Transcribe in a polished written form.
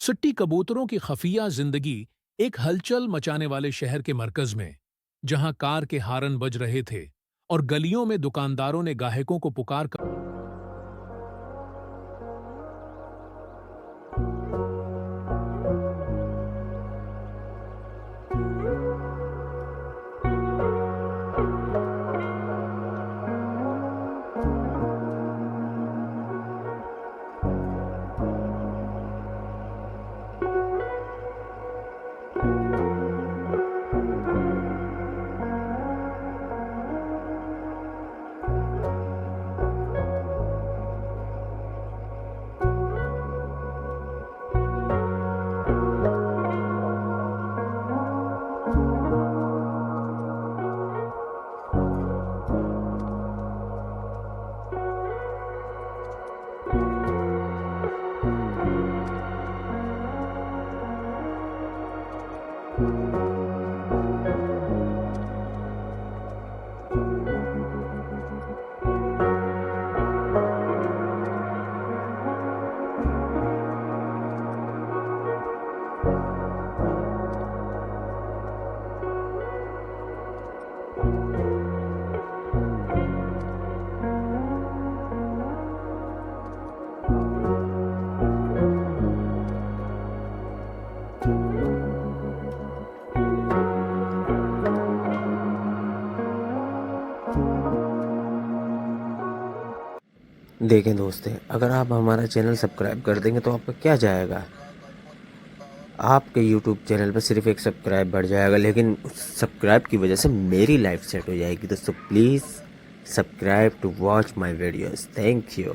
सट्टी कबूतरों की खफिया जिंदगी एक हलचल मचाने वाले शहर के मरकज में, जहां कार के हारन बज रहे थे और गलियों में दुकानदारों ने गाहकों को पुकार कर देखें दोस्त, अगर आप हमारा चैनल सब्सक्राइब कर देंगे तो आपका क्या जाएगा। आपके यूट्यूब चैनल पर सिर्फ एक सब्सक्राइब बढ़ जाएगा, लेकिन उस सब्सक्राइब की वजह से मेरी लाइफ सेट हो जाएगी। दोस्तों please subscribe to watch my videos. Thank you.